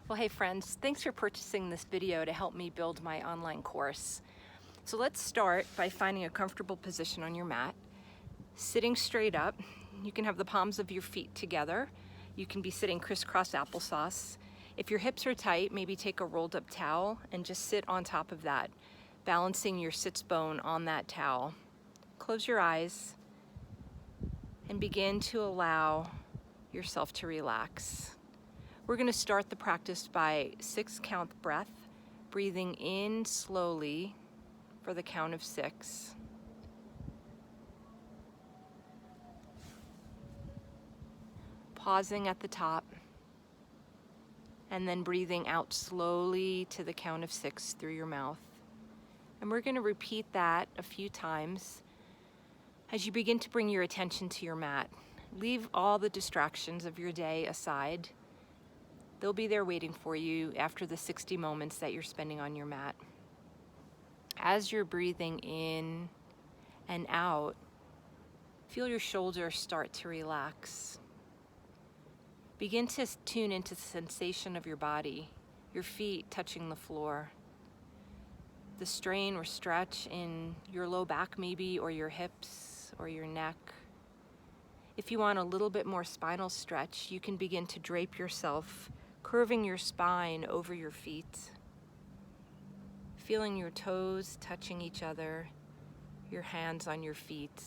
Well, hey friends, thanks for purchasing this video to help me build my online course. So let's start by finding a comfortable position on your mat. Sitting straight up, you can have the palms of your feet together. You can be sitting crisscross applesauce. If your hips are tight, maybe take a rolled up towel and just sit on top of that, balancing your sits bone on that towel. Close your eyes and begin to allow yourself to relax. We're going to start the practice by 6 count breath, breathing in slowly for the count of 6. Pausing at the top, and then breathing out slowly to the count of 6 through your mouth. And we're going to repeat that a few times as you begin to bring your attention to your mat. Leave all the distractions of your day aside. They'll be there waiting for you after the 60 moments that you're spending on your mat. As you're breathing in and out, feel your shoulders start to relax. Begin to tune into the sensation of your body, your feet touching the floor, the strain or stretch in your low back maybe, or your hips or your neck. If you want a little bit more spinal stretch, you can begin to drape yourself, curving your spine over your feet, feeling your toes touching each other, your hands on your feet,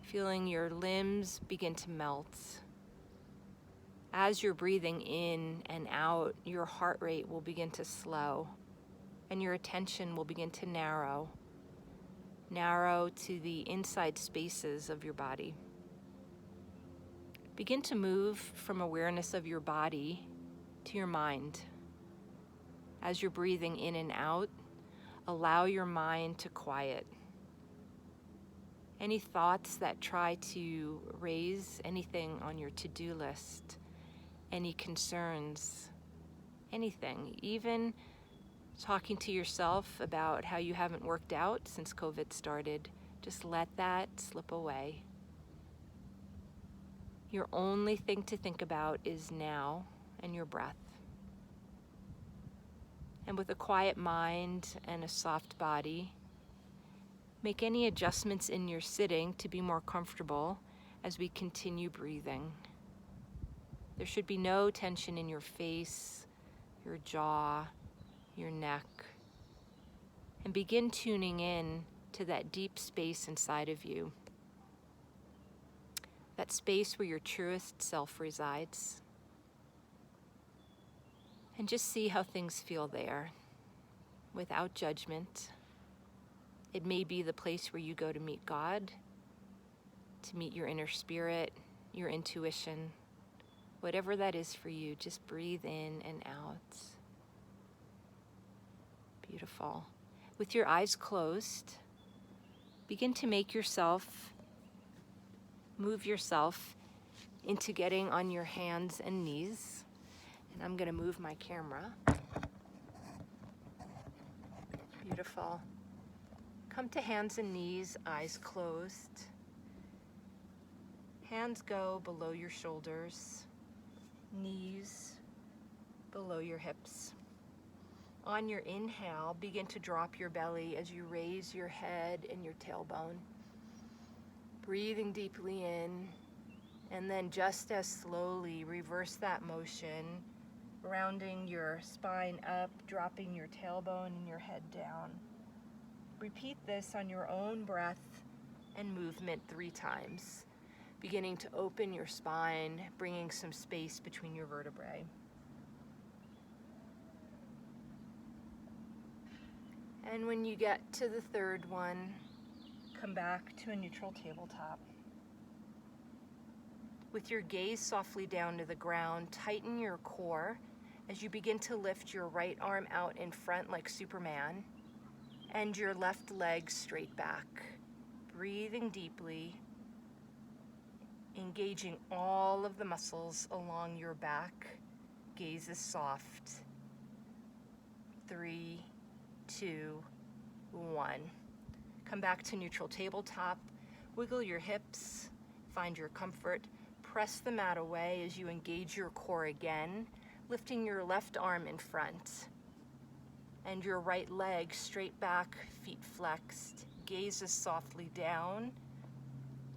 feeling your limbs begin to melt. As you're breathing in and out, your heart rate will begin to slow and your attention will begin to narrow to the inside spaces of your body. Begin to move from awareness of your body to your mind. As you're breathing in and out, allow your mind to quiet. Any thoughts that try to raise anything on your to-do list, any concerns, anything, even talking to yourself about how you haven't worked out since COVID started, just let that slip away. Your only thing to think about is now and your breath. And with a quiet mind and a soft body, make any adjustments in your sitting to be more comfortable as we continue breathing. There should be no tension in your face, your jaw, your neck. And begin tuning in to that deep space inside of you. That space where your truest self resides. And just see how things feel there, without judgment. It may be the place where you go to meet God, to meet your inner spirit, your intuition. Whatever that is for you, just breathe in and out. Beautiful. With your eyes closed, begin to move yourself into getting on your hands and knees. And I'm going to move my camera. Beautiful. Come to hands and knees, eyes closed. Hands go below your shoulders, knees below your hips. On your inhale, begin to drop your belly as you raise your head and your tailbone. Breathing deeply in, and then just as slowly reverse that motion, rounding your spine up, dropping your tailbone and your head down. Repeat this on your own breath and movement 3 times, beginning to open your spine, bringing some space between your vertebrae. And when you get to the 3rd one, come back to a neutral tabletop. With your gaze softly down to the ground, tighten your core as you begin to lift your right arm out in front like Superman and your left leg straight back. Breathing deeply, engaging all of the muscles along your back. Gaze is soft. 3, 2, 1. Come back to neutral tabletop. Wiggle your hips. Find your comfort. Press the mat away as you engage your core again. Lifting your left arm in front and your right leg straight back, feet flexed. Gazes softly down,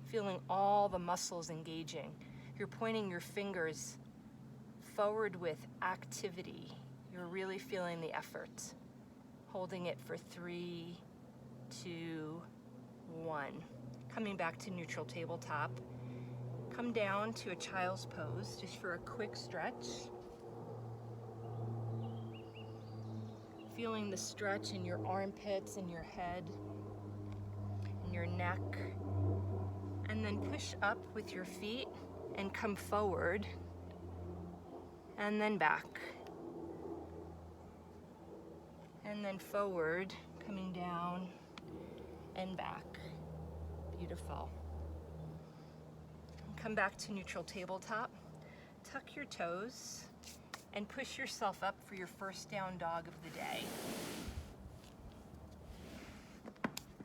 feeling all the muscles engaging. You're pointing your fingers forward with activity. You're really feeling the effort. Holding it for 3, 2, 1. Coming back to neutral tabletop. Come down to a child's pose just for a quick stretch. Feeling the stretch in your armpits and your head and your neck. And then push up with your feet and come forward and then back. And then forward, coming down and back. Beautiful. Come back to neutral tabletop. Tuck your toes and push yourself up for your first down dog of the day.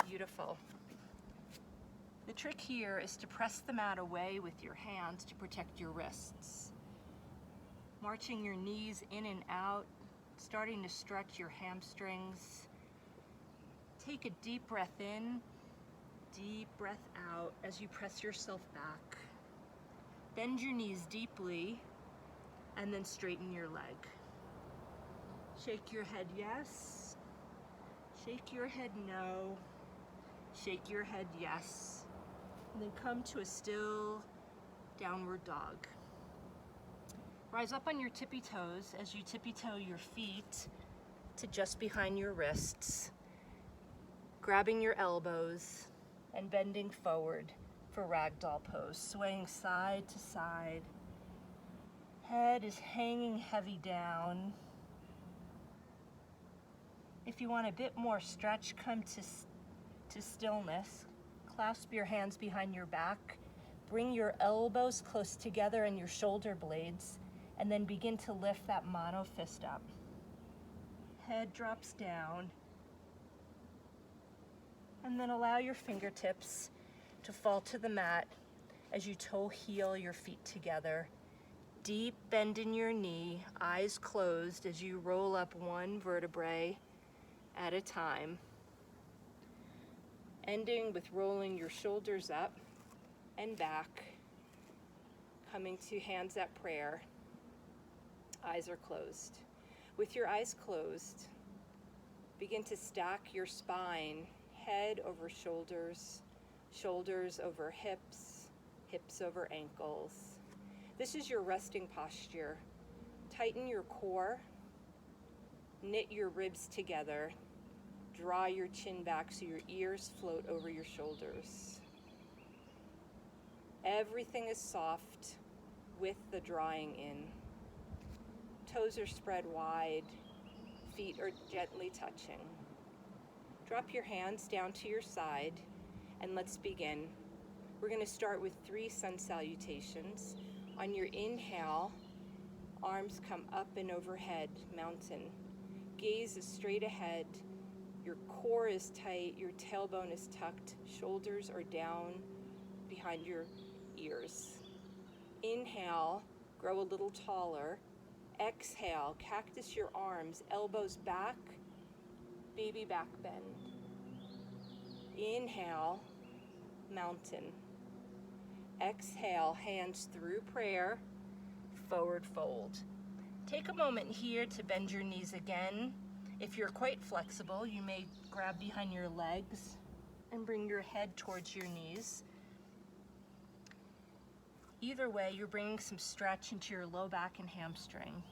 Beautiful. The trick here is to press the mat away with your hands to protect your wrists. Marching your knees in and out, starting to stretch your hamstrings. Take a deep breath in, deep breath out as you press yourself back. Bend your knees deeply and then straighten your leg. Shake your head yes, shake your head no, shake your head yes, and then come to a still downward dog. Rise up on your tippy toes as you tippy toe your feet to just behind your wrists, grabbing your elbows and bending forward for ragdoll pose, swaying side to side. Head is hanging heavy down. If you want a bit more stretch, come to stillness. Clasp your hands behind your back. Bring your elbows close together and your shoulder blades, and then begin to lift that mono fist up. Head drops down. And then allow your fingertips to fall to the mat as you toe heel your feet together. Deep bend in your knee, eyes closed as you roll up one vertebrae at a time. Ending with rolling your shoulders up and back. Coming to hands at prayer. Eyes are closed. With your eyes closed, begin to stack your spine, head over shoulders, shoulders over hips, hips over ankles. This is your resting posture. Tighten your core, knit your ribs together, draw your chin back so your ears float over your shoulders. Everything is soft with the drawing in. Toes are spread wide, feet are gently touching. Drop your hands down to your side and let's begin. We're going to start with 3 sun salutations. On your inhale, arms come up and overhead, mountain. Gaze is straight ahead. Your core is tight, your tailbone is tucked, shoulders are down behind your ears. Inhale, grow a little taller. Exhale, cactus your arms, elbows back, baby back bend. Inhale, mountain. Exhale, hands through prayer, forward fold. Take a moment here to bend your knees again. If you're quite flexible, you may grab behind your legs and bring your head towards your knees. Either way, you're bringing some stretch into your low back and hamstring.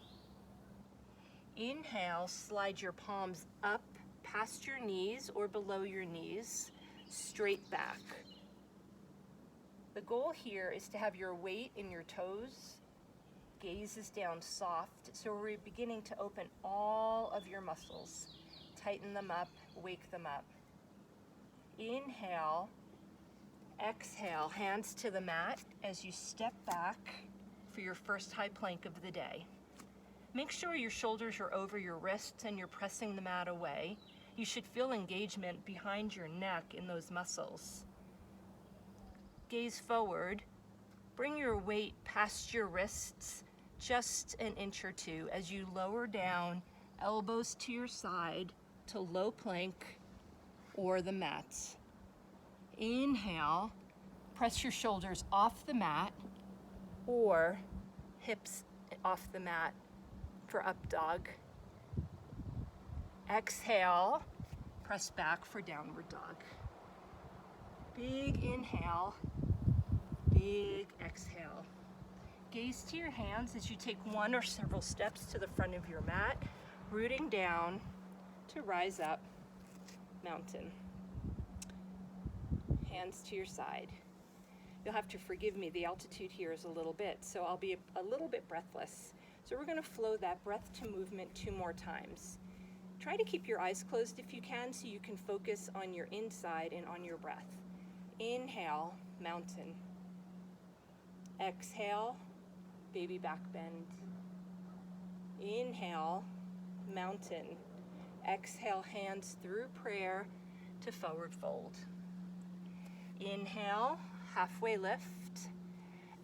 Inhale, slide your palms up past your knees or below your knees, straight back. The goal here is to have your weight in your toes, gaze is down soft, so we're beginning to open all of your muscles. Tighten them up, wake them up. Inhale, exhale, hands to the mat as you step back for your first high plank of the day. Make sure your shoulders are over your wrists and you're pressing the mat away. You should feel engagement behind your neck in those muscles. Gaze forward, bring your weight past your wrists, just an inch or two as you lower down, elbows to your side to low plank or the mats. Inhale, press your shoulders off the mat or hips off the mat for up dog. Exhale, press back for downward dog. Big inhale, big exhale. Gaze to your hands as you take one or several steps to the front of your mat, rooting down to rise up, mountain. Hands to your side. You'll have to forgive me, the altitude here is a little bit, so I'll be a little bit breathless. So we're going to flow that breath to movement 2 more times. Try to keep your eyes closed if you can so you can focus on your inside and on your breath. Inhale, mountain. Exhale, baby back bend. Inhale, mountain. Exhale, hands through prayer to forward fold. Inhale, halfway lift.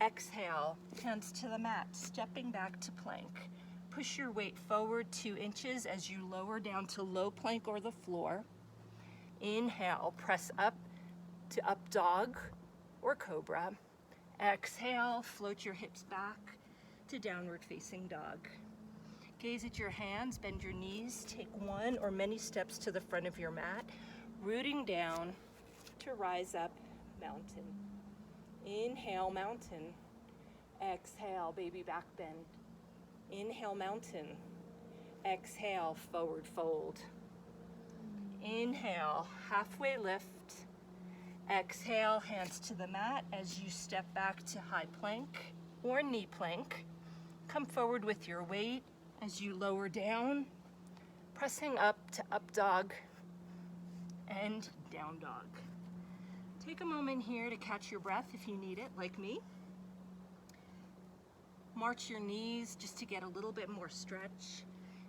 Exhale, hands to the mat, stepping back to plank. Push your weight forward 2 inches as you lower down to low plank or the floor. Inhale, press up to up dog or cobra. Exhale, float your hips back to downward facing dog. Gaze at your hands, bend your knees, take one or many steps to the front of your mat, rooting down to rise up, mountain. Inhale, mountain. Exhale, baby back bend. Inhale, mountain. Exhale, forward fold. Inhale, halfway lift. Exhale, hands to the mat as you step back to high plank or knee plank. Come forward with your weight as you lower down, pressing up to up dog and down dog. Take a moment here to catch your breath if you need it, like me. March your knees just to get a little bit more stretch.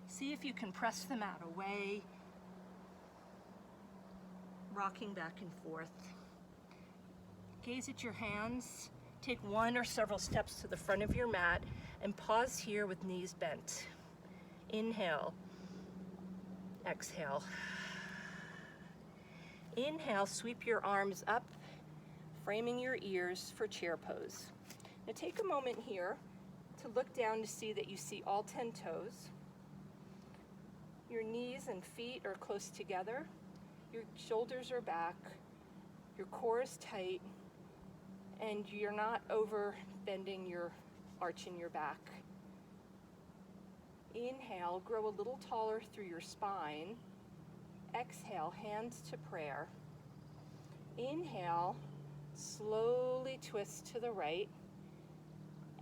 See if you can press the mat away, rocking back and forth. Gaze at your hands. Take one or several steps to the front of your mat and pause here with knees bent. Inhale, exhale. Inhale, sweep your arms up, framing your ears for chair pose. Now take a moment here to look down to see that you see all 10 toes. Your knees and feet are close together. Your shoulders are back. Your core is tight. And you're not over bending your arch in your back. Inhale, grow a little taller through your spine. Exhale, hands to prayer. Inhale, slowly twist to the right.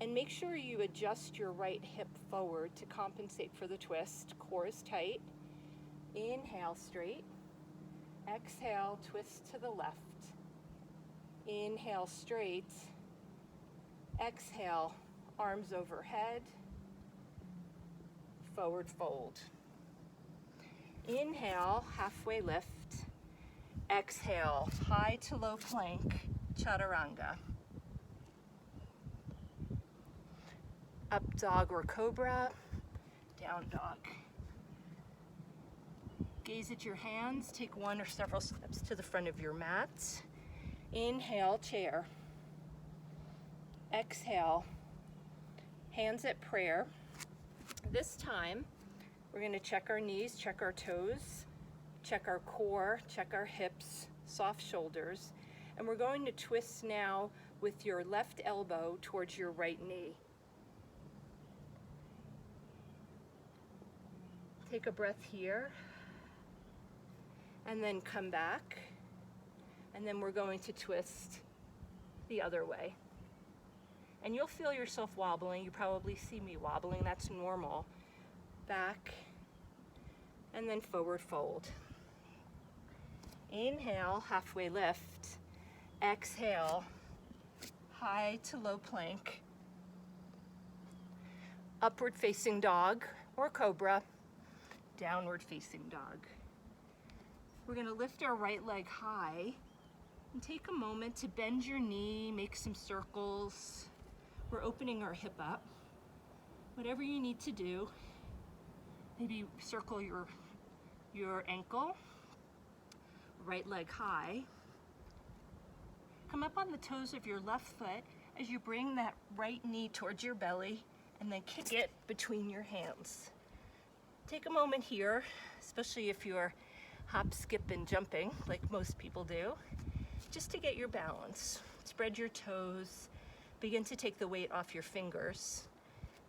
And make sure you adjust your right hip forward to compensate for the twist. Core is tight. Inhale, straight. Exhale, twist to the left. Inhale, straight. Exhale, arms overhead. Forward fold. Inhale, halfway lift. Exhale, high to low plank, chaturanga. Up dog or cobra, down dog. Gaze at your hands, take one or several steps to the front of your mat. Inhale, chair. Exhale, hands at prayer. This time, we're going to check our knees, check our toes, check our core, check our hips, soft shoulders, and we're going to twist now with your left elbow towards your right knee. Take a breath here, and then come back, and then we're going to twist the other way. And you'll feel yourself wobbling. You probably see me wobbling. That's normal. Back, and then forward fold. Inhale, halfway lift. Exhale, high to low plank. Upward facing dog or cobra. Downward facing dog. We're going to lift our right leg high and take a moment to bend your knee, make some circles. We're opening our hip up. Whatever you need to do, maybe circle your ankle, right leg high. Come up on the toes of your left foot as you bring that right knee towards your belly and then kick it between your hands. Take a moment here, especially if you're hop, skip, and jumping like most people do, just to get your balance. Spread your toes, begin to take the weight off your fingers.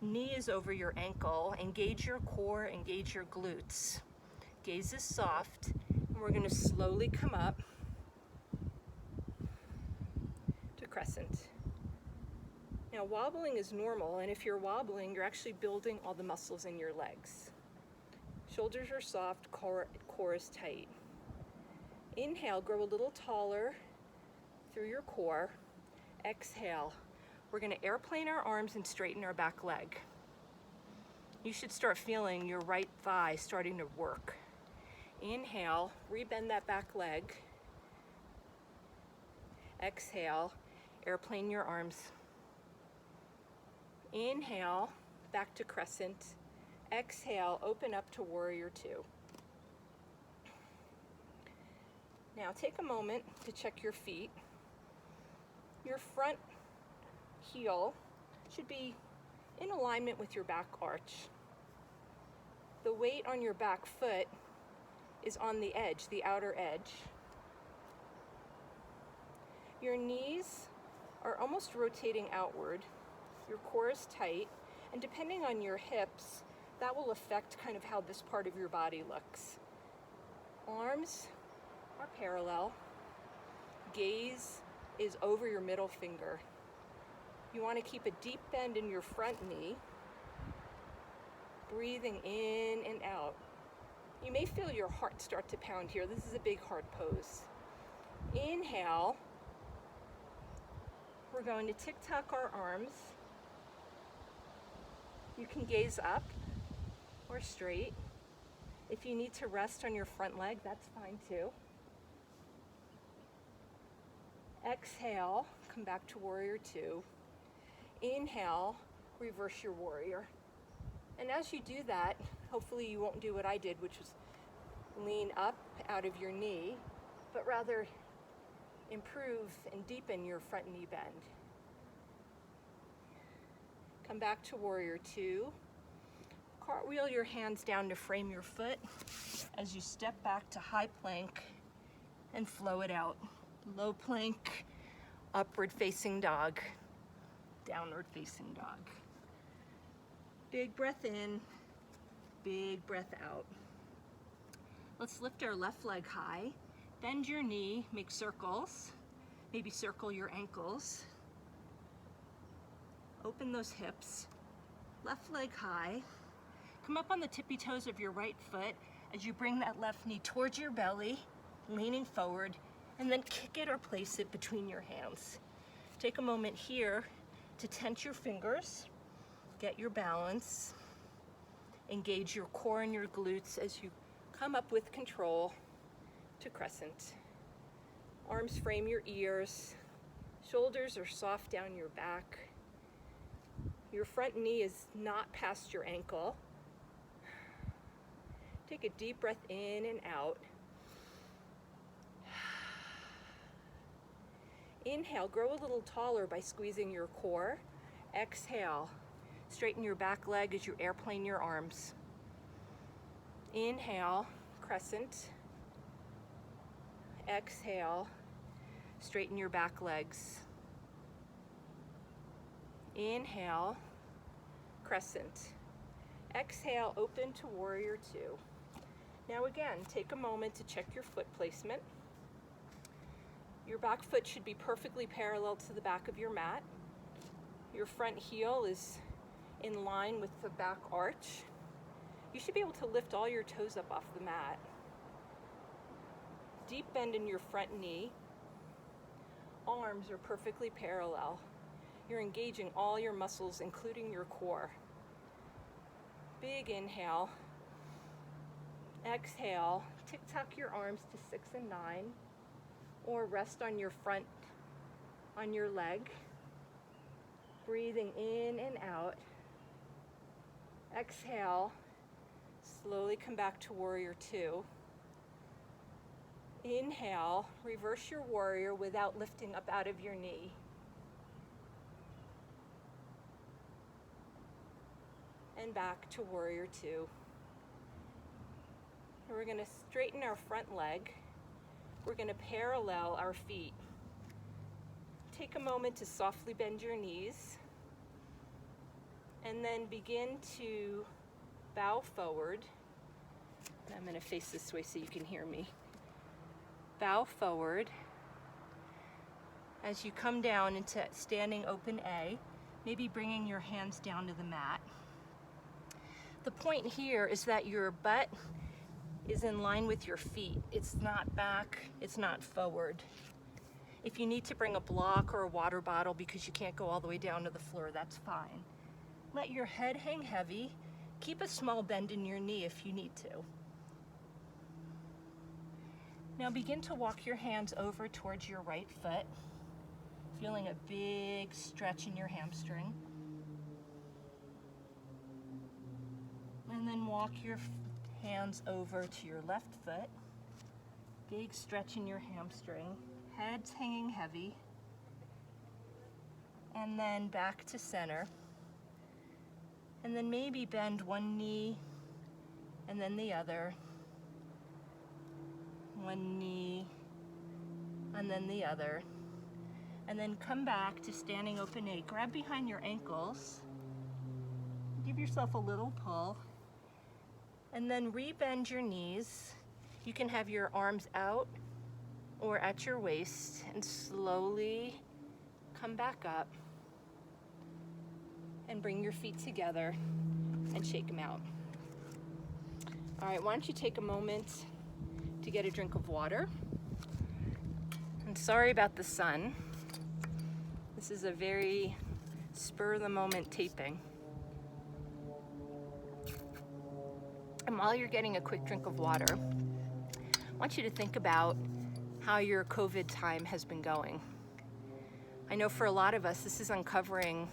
Knee is over your ankle. Engage your core, engage your glutes. Gaze is soft, and we're going to slowly come up to crescent. Now, wobbling is normal, and if you're wobbling, you're actually building all the muscles in your legs. Shoulders are soft, core is tight. Inhale, grow a little taller through your core. Exhale. We're going to airplane our arms and straighten our back leg. You should start feeling your right thigh starting to work. Inhale, rebend that back leg. Exhale, airplane your arms. Inhale, back to crescent. Exhale, open up to warrior two. Now take a moment to check your feet. Your front heel should be in alignment with your back arch. The weight on your back foot is on the edge, the outer edge. Your knees are almost rotating outward. Your core is tight, and depending on your hips, that will affect kind of how this part of your body looks. Arms are parallel. Gaze is over your middle finger. You want to keep a deep bend in your front knee, breathing in and out. You may feel your heart start to pound here. This is a big heart pose. Inhale. We're going to tick-tock our arms. You can gaze up or straight. If you need to rest on your front leg, that's fine too. Exhale, come back to warrior two. Inhale, reverse your warrior. And as you do that, hopefully you won't do what I did, which was lean up out of your knee, but rather improve and deepen your front knee bend. Come back to warrior two. Cartwheel your hands down to frame your foot as you step back to high plank and flow it out. Low plank, upward facing dog, downward facing dog. Big breath in, big breath out. Let's lift our left leg high, bend your knee, make circles, maybe circle your ankles. Open those hips, left leg high. Come up on the tippy toes of your right foot as you bring that left knee towards your belly, leaning forward, and then kick it or place it between your hands. Take a moment here to tense your fingers, get your balance, engage your core and your glutes as you come up with control to crescent. Arms frame your ears, shoulders are soft down your back. Your front knee is not past your ankle. Take a deep breath in and out. Inhale, grow a little taller by squeezing your core. Exhale, straighten your back leg as you airplane your arms. Inhale, crescent. Exhale, straighten your back legs. Inhale, crescent. Exhale, open to warrior two. Now again, take a moment to check your foot placement. Your back foot should be perfectly parallel to the back of your mat. Your front heel is in line with the back arch. You should be able to lift all your toes up off the mat. Deep bend in your front knee. Arms are perfectly parallel. You're engaging all your muscles, including your core. Big inhale. Exhale, tick-tock your arms to 6 and 9, or rest on your front, on your leg. Breathing in and out. Exhale, slowly come back to warrior two. Inhale, reverse your warrior without lifting up out of your knee. And back to warrior two. And we're going to straighten our front leg. We're going to parallel our feet. Take a moment to softly bend your knees. And then begin to bow forward. I'm going to face this way so you can hear me. Bow forward. As you come down into standing open A, maybe bringing your hands down to the mat. The point here is that your butt is in line with your feet. It's not back, it's not forward. If you need to bring a block or a water bottle because you can't go all the way down to the floor, that's fine. Let your head hang heavy. Keep a small bend in your knee if you need to. Now begin to walk your hands over towards your right foot, feeling a big stretch in your hamstring. And then walk your hands over to your left foot, big stretch in your hamstring, head's hanging heavy. And then back to center. And then maybe bend one knee and then the other. One knee and then the other. And then come back to standing open A. Grab behind your ankles. Give yourself a little pull. And then rebend your knees. You can have your arms out or at your waist and slowly come back up and bring your feet together and shake them out. All right, why don't you take a moment to get a drink of water. And sorry about the sun. This is a very spur of the moment taping. And while you're getting a quick drink of water, I want you to think about how your COVID time has been going. I know for a lot of us, this is uncovering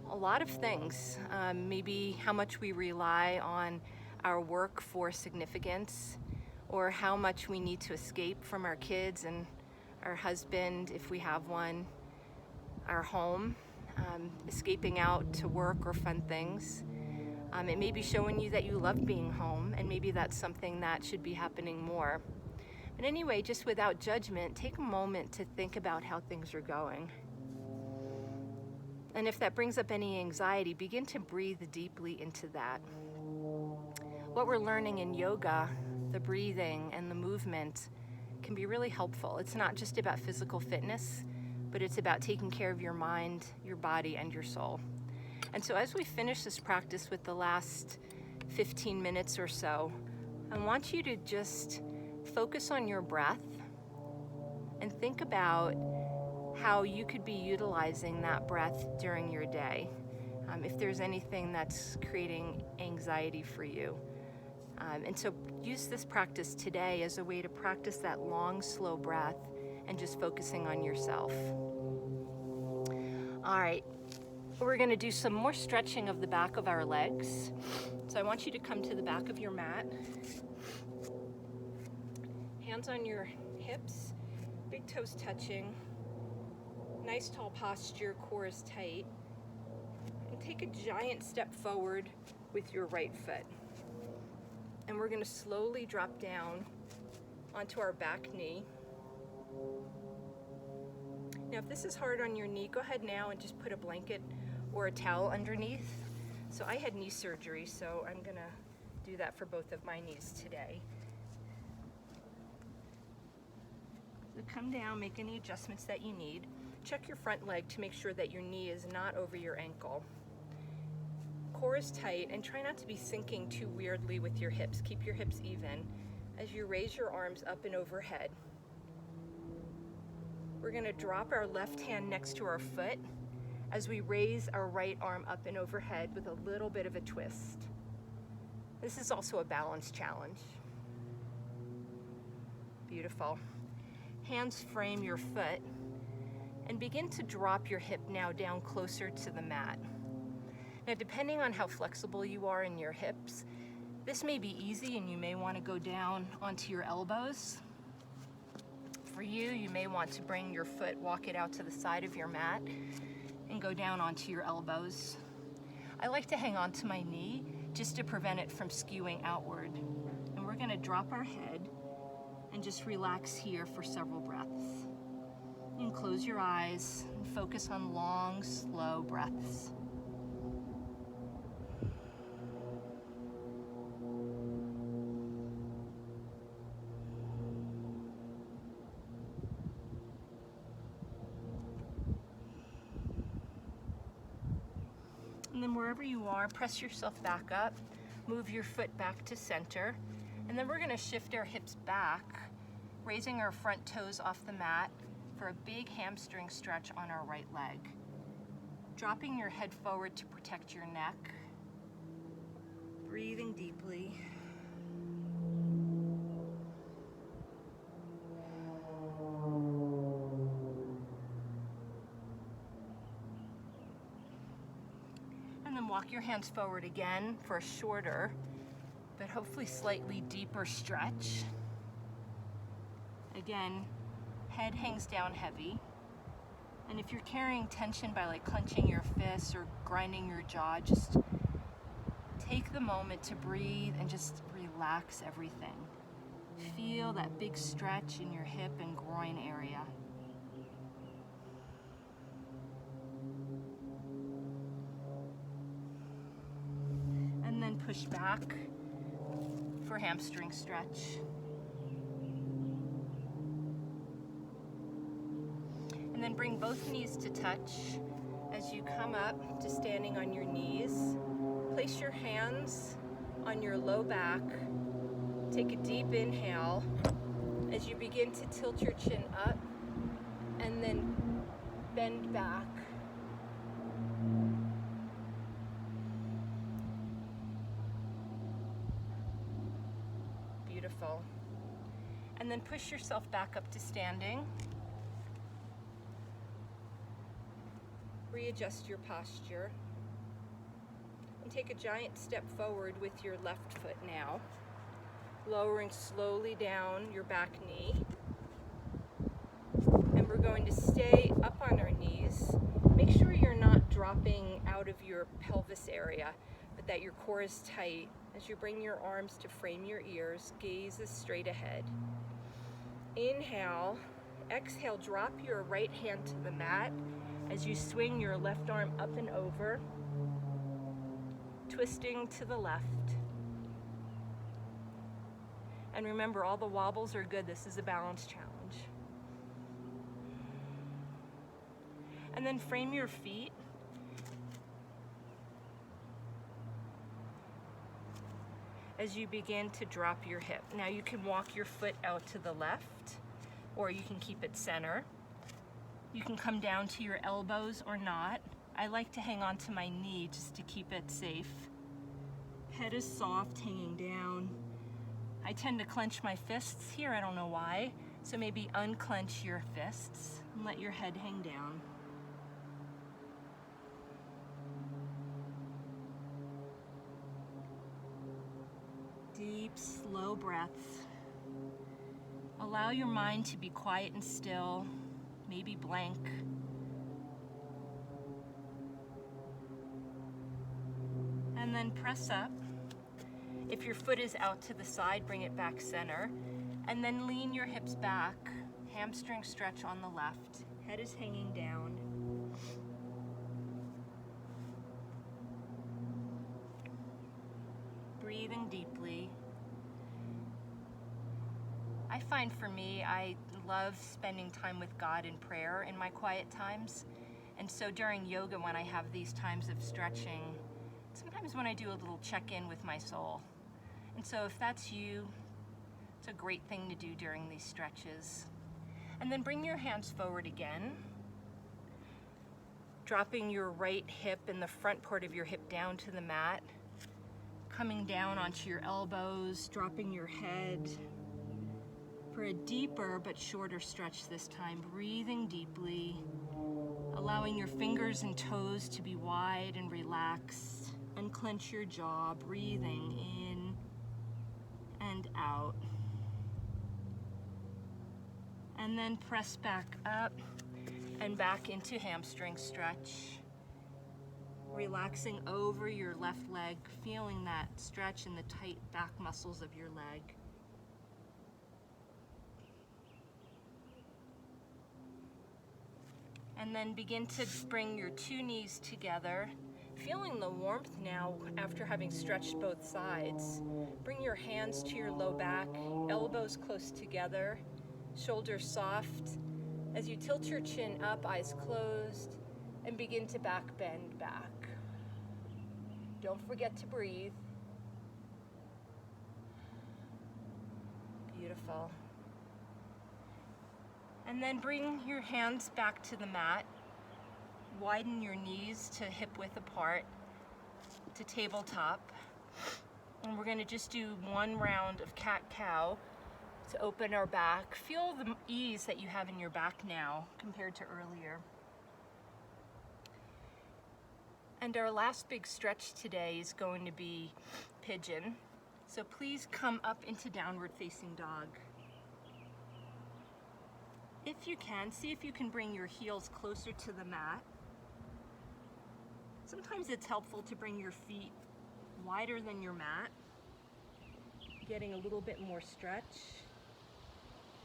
a lot of things. Maybe how much we rely on our work for significance, or how much we need to escape from our kids and our husband, if we have one, our home, escaping out to work or fun things. It may be showing you that you love being home, and maybe that's something that should be happening more. But anyway, just without judgment, take a moment to think about how things are going. And if that brings up any anxiety, begin to breathe deeply into that. What we're learning in yoga, the breathing and the movement, can be really helpful. It's not just about physical fitness, but it's about taking care of your mind, your body, and your soul. And so as we finish this practice with the last 15 minutes or so, I want you to just focus on your breath and think about how you could be utilizing that breath during your day. If there's anything that's creating anxiety for you. And so use this practice today as a way to practice that long, slow breath and just focusing on yourself. All right, we're gonna do some more stretching of the back of our legs. So I want you to come to the back of your mat. Hands on your hips, big toes touching. Nice tall posture, core is tight. And take a giant step forward with your right foot. And we're gonna slowly drop down onto our back knee. Now if this is hard on your knee, go ahead now and just put a blanket or a towel underneath. So I had knee surgery, so I'm gonna do that for both of my knees today. So come down, make any adjustments that you need. Check your front leg to make sure that your knee is not over your ankle. Core is tight, and try not to be sinking too weirdly with your hips. Keep your hips even as you raise your arms up and overhead. We're gonna drop our left hand next to our foot as we raise our right arm up and overhead with a little bit of a twist. This is also a balance challenge. Beautiful. Hands frame your foot and begin to drop your hip now down closer to the mat. Now, depending on how flexible you are in your hips, this may be easy and you may want to go down onto your elbows. For you, you may want to bring your foot, walk it out to the side of your mat and go down onto your elbows. I like to hang on to my knee just to prevent it from skewing outward. And we're going to drop our head and just relax here for several breaths. You can close your eyes and focus on long, slow breaths. And then wherever you are, press yourself back up, move your foot back to center, and then we're going to shift our hips back, raising our front toes off the mat for a big hamstring stretch on our right leg. Dropping your head forward to protect your neck, breathing deeply. Walk your hands forward again for a shorter, but hopefully slightly deeper stretch. Again, head hangs down heavy. And if you're carrying tension by like clenching your fists or grinding your jaw, just take the moment to breathe and just relax everything. Feel that big stretch in your hip and groin area. Push back for hamstring stretch. And then bring both knees to touch as you come up to standing on your knees. Place your hands on your low back. Take a deep inhale as you begin to tilt your chin up and then bend back. Beautiful. And then push yourself back up to standing. Readjust your posture. And take a giant step forward with your left foot now, lowering slowly down your back knee. And we're going to stay up on our knees. Make sure you're not dropping out of your pelvis area, but that your core is tight. As you bring your arms to frame your ears, gaze is straight ahead. Inhale, exhale, drop your right hand to the mat as you swing your left arm up and over, twisting to the left. And remember, all the wobbles are good. This is a balance challenge. And then frame your feet. As you begin to drop your hip. Now you can walk your foot out to the left, or you can keep it center. You can come down to your elbows or not. I like to hang on to my knee just to keep it safe. Head is soft, hanging down. I tend to clench my fists here, I don't know why. So maybe unclench your fists and let your head hang down. Deep, slow breaths. Allow your mind to be quiet and still, maybe blank. And then press up. If your foot is out to the side, bring it back center. And then lean your hips back. Hamstring stretch on the left. Head is hanging down. Breathing deeply. I find for me, I love spending time with God in prayer in my quiet times. And so during yoga, when I have these times of stretching, sometimes when I do a little check-in with my soul. And so if that's you, it's a great thing to do during these stretches. And then bring your hands forward again, dropping your right hip and the front part of your hip down to the mat, coming down onto your elbows, dropping your head for a deeper but shorter stretch this time. Breathing deeply, allowing your fingers and toes to be wide and relaxed. Unclench your jaw, breathing in and out. And then press back up and back into hamstring stretch. Relaxing over your left leg, feeling that stretch in the tight back muscles of your leg. And then begin to bring your two knees together, feeling the warmth now after having stretched both sides. Bring your hands to your low back, elbows close together, shoulders soft. As you tilt your chin up, eyes closed, and begin to back bend back. Don't forget to breathe. Beautiful. And then bring your hands back to the mat. Widen your knees to hip width apart to tabletop. And we're going to just do one round of cat-cow to open our back. Feel the ease that you have in your back now compared to earlier. And our last big stretch today is going to be pigeon. So please come up into downward facing dog. If you can, see if you can bring your heels closer to the mat. Sometimes it's helpful to bring your feet wider than your mat, getting a little bit more stretch.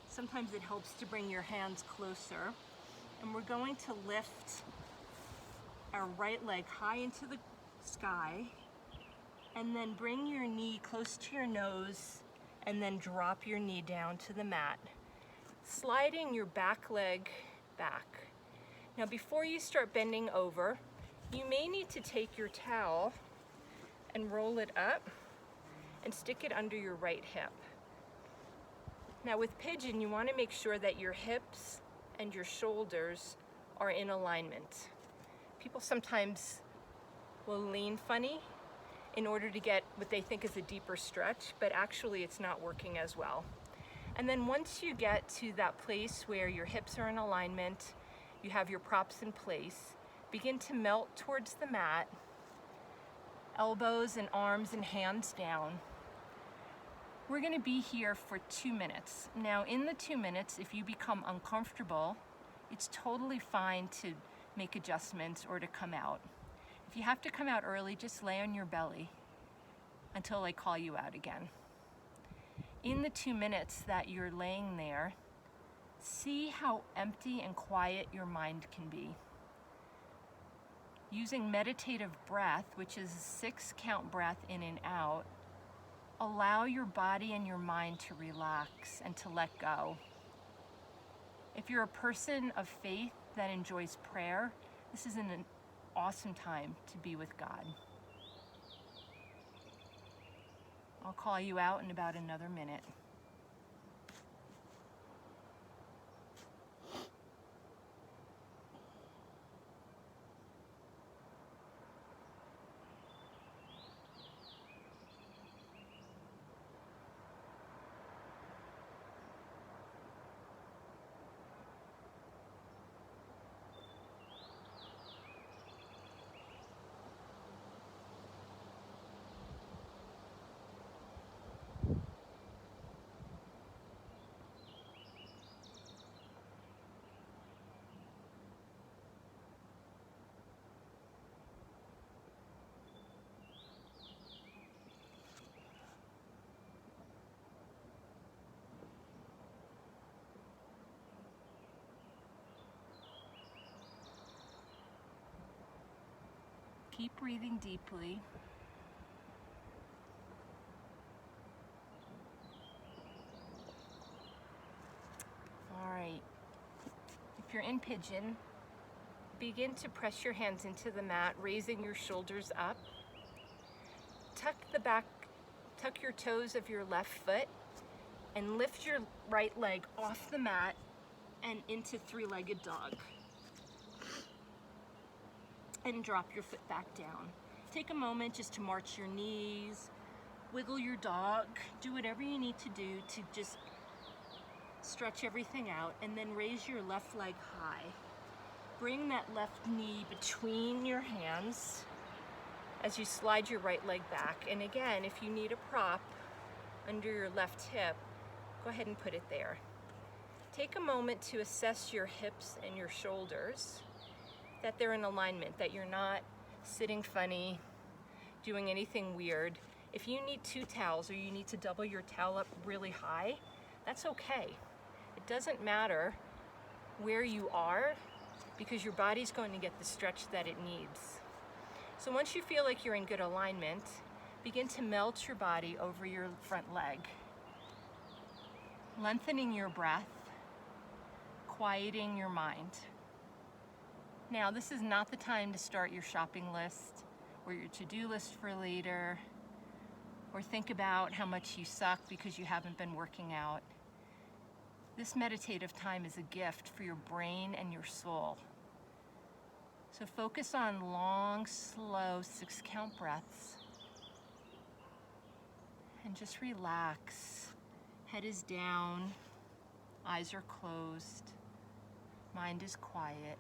Sometimes it helps to bring your hands closer. And we're going to lift our right leg high into the sky, and then bring your knee close to your nose, and then drop your knee down to the mat, sliding your back leg back. Now before you start bending over, you may need to take your towel and roll it up and stick it under your right hip. Now with pigeon, you want to make sure that your hips and your shoulders are in alignment. People sometimes will lean funny in order to get what they think is a deeper stretch, but actually it's not working as well. And then once you get to that place where your hips are in alignment, you have your props in place, begin to melt towards the mat, elbows and arms and hands down. We're going to be here for 2 minutes. Now in the 2 minutes, if you become uncomfortable, it's totally fine to make adjustments or to come out. If you have to come out early, just lay on your belly until I call you out again. In the 2 minutes that you're laying there, see how empty and quiet your mind can be. Using meditative breath, which is a 6-count breath in and out, allow your body and your mind to relax and to let go. If you're a person of faith that enjoys prayer, this is an awesome time to be with God. I'll call you out in about another minute. Keep breathing deeply. All right. If you're in pigeon, begin to press your hands into the mat, raising your shoulders up. Tuck your toes of your left foot and lift your right leg off the mat and into three-legged dog. And drop your foot back down. Take a moment just to march your knees, wiggle your dog, do whatever you need to do to just stretch everything out, and then raise your left leg high. bring that left knee between your hands as you slide your right leg back. And again, if you need a prop under your left hip, go ahead and put it there. Take a moment to assess your hips and your shoulders, that they're in alignment, that you're not sitting funny, doing anything weird. If you need 2 towels or you need to double your towel up really high, that's okay. It doesn't matter where you are because your body's going to get the stretch that it needs. So once you feel like you're in good alignment, begin to melt your body over your front leg, lengthening your breath, quieting your mind. Now, this is not the time to start your shopping list or your to-do list for later, or think about how much you suck because you haven't been working out. This meditative time is a gift for your brain and your soul. So focus on long, slow 6-count breaths. And just relax. Head is down, eyes are closed, mind is quiet.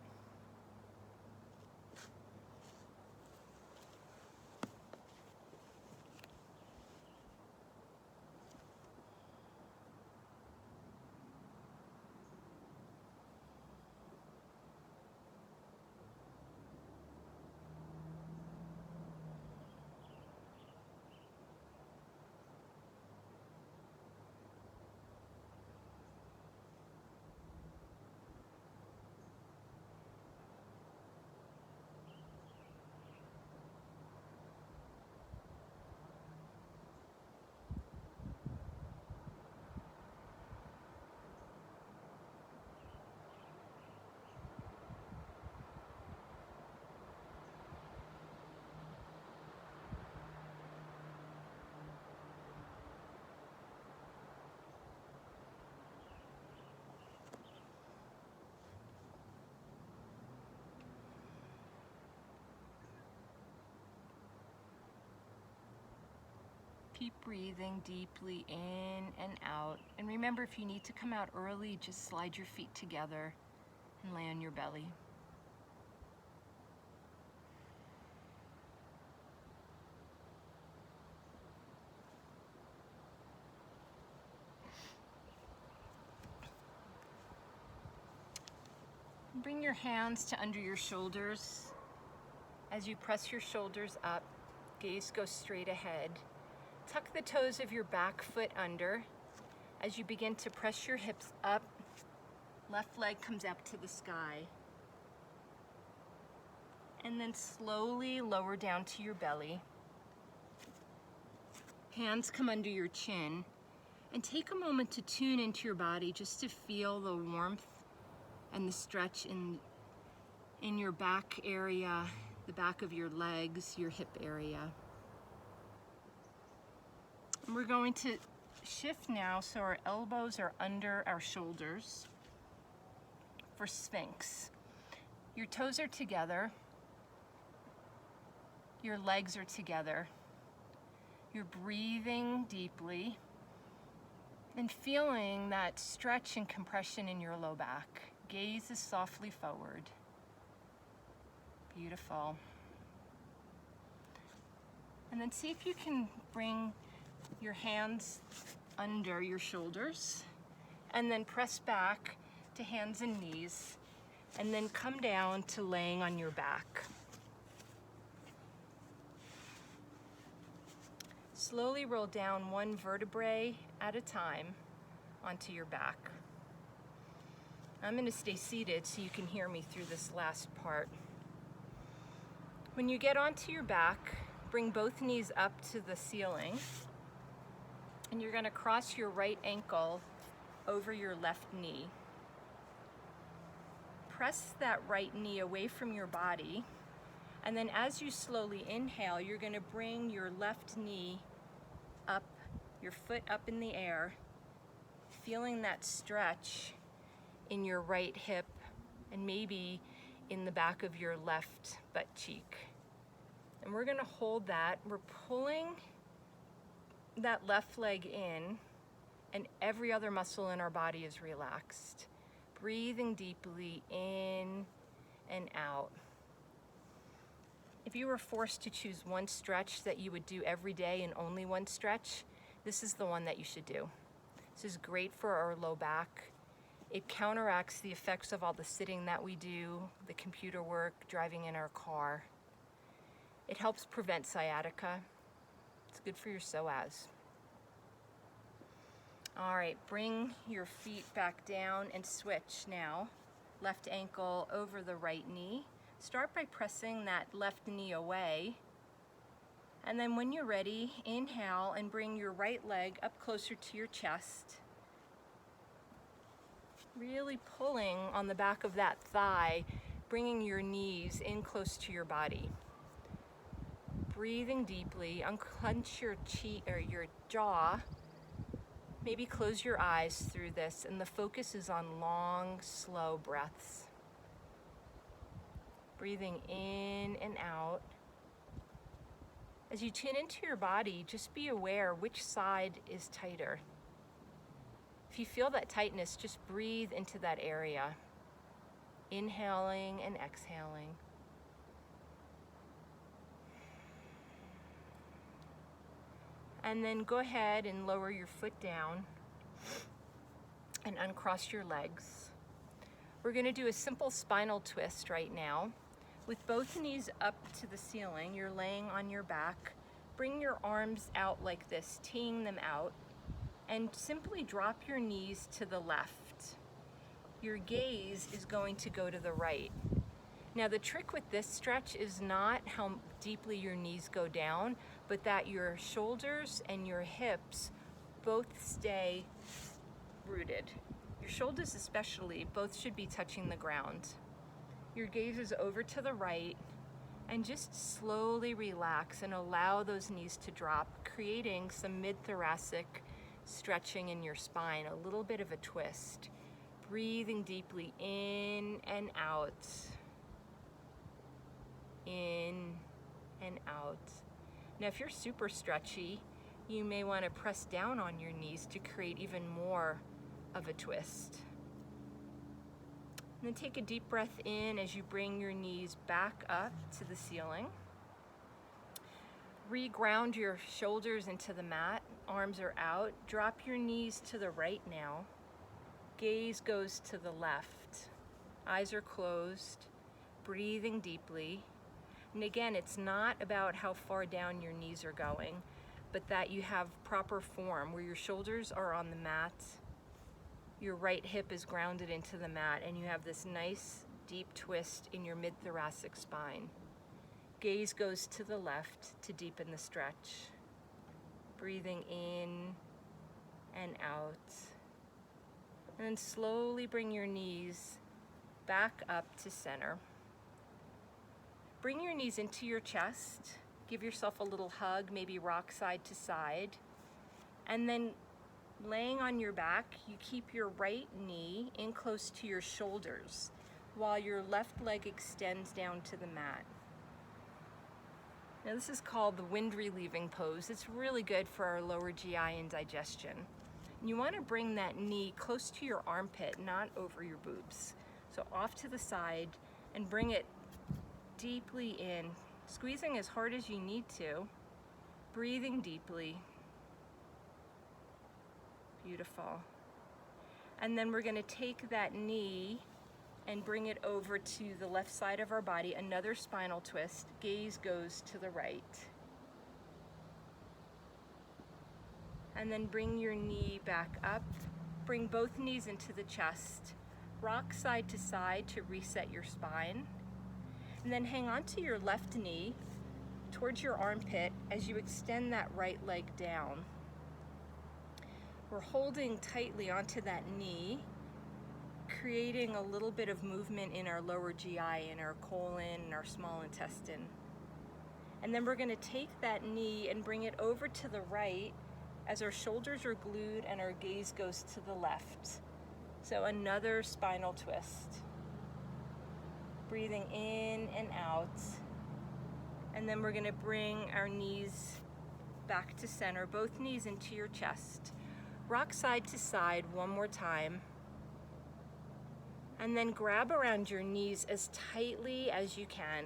Keep breathing deeply in and out. And remember, if you need to come out early, just slide your feet together and lay on your belly. Bring your hands to under your shoulders. As you press your shoulders up, gaze goes straight ahead. Tuck the toes of your back foot under. As you begin to press your hips up, left leg comes up to the sky. And then slowly lower down to your belly. Hands come under your chin. And take a moment to tune into your body just to feel the warmth and the stretch in your back area, the back of your legs, your hip area. And we're going to shift now so our elbows are under our shoulders for Sphinx. Your toes are together, your legs are together. You're breathing deeply and feeling that stretch and compression in your low back. Gaze is softly forward. Beautiful. And then see if you can bring your hands under your shoulders and then press back to hands and knees and then come down to laying on your back. Slowly roll down one vertebrae at a time onto your back. I'm going to stay seated so you can hear me through this last part. When you get onto your back, bring both knees up to the ceiling, and you're going to cross your right ankle over your left knee. Press that right knee away from your body, and then as you slowly inhale, you're going to bring your left knee up, your foot up in the air, feeling that stretch in your right hip and maybe in the back of your left butt cheek. And we're going to hold that. We're pulling that left leg in, and every other muscle in our body is relaxed. Breathing deeply in and out. If you were forced to choose one stretch that you would do every day and only one stretch, this is the one that you should do. This is great for our low back. It counteracts the effects of all the sitting that we do, the computer work, driving in our car. It helps prevent sciatica. It's good for your psoas. All right, bring your feet back down and switch now. Left ankle over the right knee. Start by pressing that left knee away. And then when you're ready, inhale and bring your right leg up closer to your chest. Really pulling on the back of that thigh, bringing your knees in close to your body. Breathing deeply, unclench your cheek or your jaw. Maybe close your eyes through this, and the focus is on long, slow breaths. Breathing in and out. As you tune into your body, just be aware which side is tighter. If you feel that tightness, just breathe into that area. Inhaling and exhaling. And then go ahead and lower your foot down and uncross your legs. We're going to do a simple spinal twist right now. With both knees up to the ceiling, you're laying on your back. Bring your arms out like this, teeing them out, and simply drop your knees to the left. Your gaze is going to go to the right. Now the trick with this stretch is not how deeply your knees go down, but that your shoulders and your hips both stay rooted. Your shoulders especially, both should be touching the ground. Your gaze is over to the right, and just slowly relax and allow those knees to drop, creating some mid-thoracic stretching in your spine, a little bit of a twist. Breathing deeply in and out. In and out. Now if you're super stretchy, you may want to press down on your knees to create even more of a twist. And then take a deep breath in as you bring your knees back up to the ceiling. Reground your shoulders into the mat, arms are out. Drop your knees to the right now. Gaze goes to the left. Eyes are closed, breathing deeply. And again, it's not about how far down your knees are going, but that you have proper form where your shoulders are on the mat, your right hip is grounded into the mat, and you have this nice deep twist in your mid-thoracic spine. Gaze goes to the left to deepen the stretch. Breathing in and out. And then slowly bring your knees back up to center. Bring your knees into your chest. Give yourself a little hug, maybe rock side to side. And then laying on your back, you keep your right knee in close to your shoulders while your left leg extends down to the mat. Now this is called the wind relieving pose. It's really good for our lower GI and digestion. And you want to bring that knee close to your armpit, not over your boobs. So off to the side and bring it deeply in, squeezing as hard as you need to, breathing deeply. Beautiful. And then we're going to take that knee and bring it over to the left side of our body, another spinal twist. Gaze goes to the right. And then bring your knee back up. Bring both knees into the chest. Rock side to side to reset your spine. And then hang on to your left knee towards your armpit as you extend that right leg down. We're holding tightly onto that knee, creating a little bit of movement in our lower GI, in our colon, and our small intestine. And then we're going to take that knee and bring it over to the right as our shoulders are glued and our gaze goes to the left. So another spinal twist. Breathing in and out. And then we're going to bring our knees back to center, both knees into your chest. Rock side to side one more time. And then grab around your knees as tightly as you can,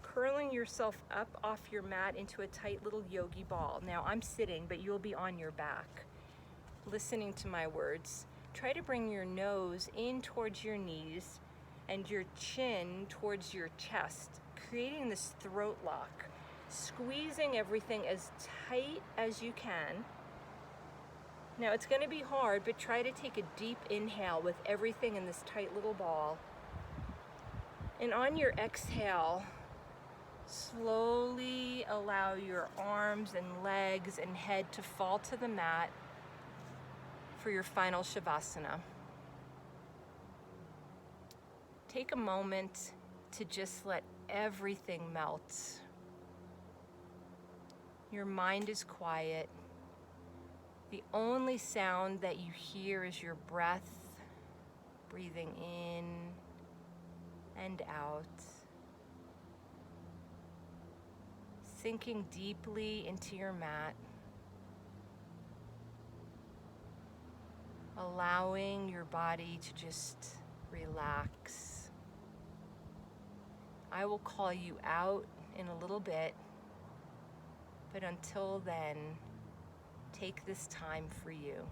curling yourself up off your mat into a tight little yogi ball. Now I'm sitting, but you'll be on your back, listening to my words. Try to bring your nose in towards your knees and your chin towards your chest, creating this throat lock, squeezing everything as tight as you can. Now it's going to be hard, but try to take a deep inhale with everything in this tight little ball. And on your exhale, slowly allow your arms and legs and head to fall to the mat for your final Shavasana. Take a moment to just let everything melt. Your mind is quiet. The only sound that you hear is your breath, breathing in and out. Sinking deeply into your mat. Allowing your body to just relax. I will call you out in a little bit, but until then, take this time for you.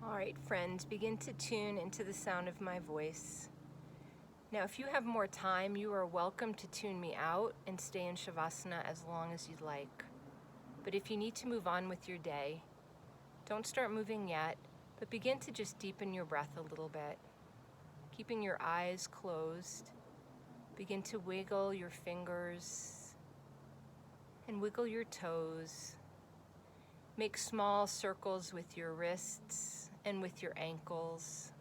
All right, friends, begin to tune into the sound of my voice. Now, if you have more time, you are welcome to tune me out and stay in Shavasana as long as you'd like. But if you need to move on with your day, don't start moving yet, but begin to just deepen your breath a little bit. Keeping your eyes closed, begin to wiggle your fingers and wiggle your toes. Make small circles with your wrists and with your ankles.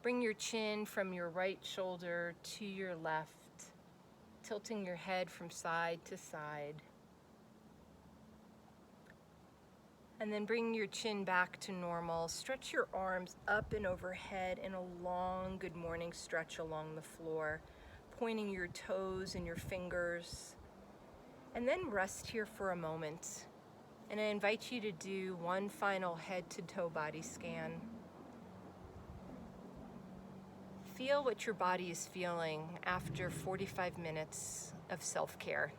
Bring your chin from your right shoulder to your left, tilting your head from side to side. And then bring your chin back to normal. Stretch your arms up and overhead in a long good morning stretch along the floor, pointing your toes and your fingers. And then rest here for a moment. And I invite you to do one final head to toe body scan. Feel what your body is feeling after 45 minutes of self-care.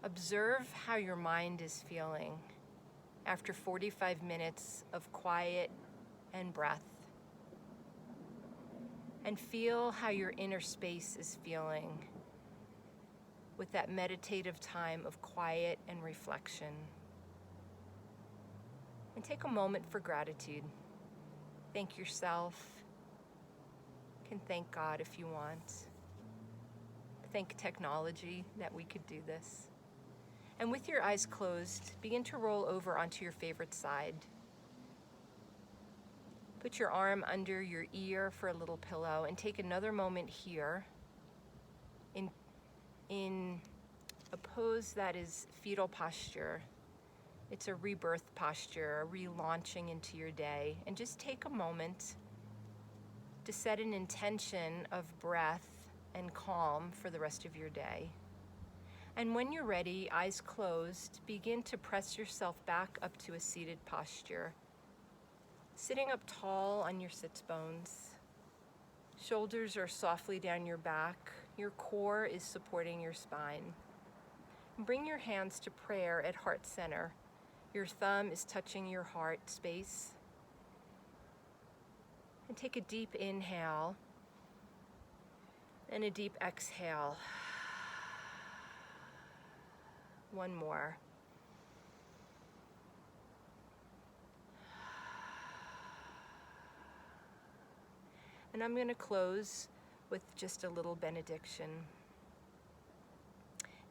Observe how your mind is feeling after 45 minutes of quiet and breath. And feel how your inner space is feeling with that meditative time of quiet and reflection. And take a moment for gratitude. Thank yourself. You can thank God if you want. Thank technology that we could do this. And with your eyes closed, begin to roll over onto your favorite side. Put your arm under your ear for a little pillow and take another moment here in a pose that is fetal posture. It's a rebirth posture, a relaunching into your day. And just take a moment to set an intention of breath and calm for the rest of your day. And when you're ready, eyes closed, begin to press yourself back up to a seated posture. Sitting up tall on your sits bones. Shoulders are softly down your back. Your core is supporting your spine. Bring your hands to prayer at heart center. Your thumb is touching your heart space. And take a deep inhale and a deep exhale. One more. And I'm going to close with just a little benediction.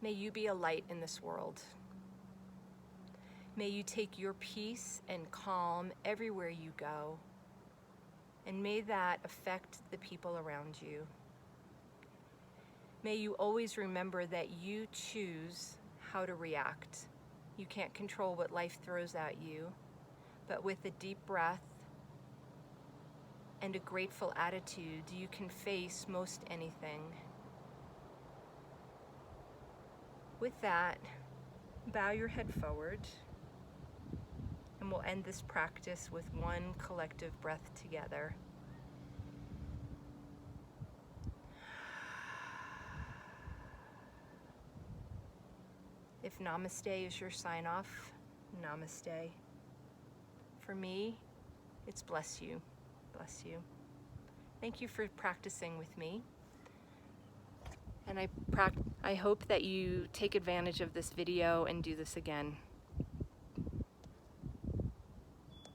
May you be a light in this world. May you take your peace and calm everywhere you go. And may that affect the people around you. May you always remember that you choose how to react. You can't control what life throws at you, but with a deep breath and a grateful attitude, you can face most anything. With that, bow your head forward, and we'll end this practice with one collective breath together. If namaste is your sign off, namaste. For me, it's bless you. Bless you. Thank you for practicing with me. And I hope that you take advantage of this video and do this again.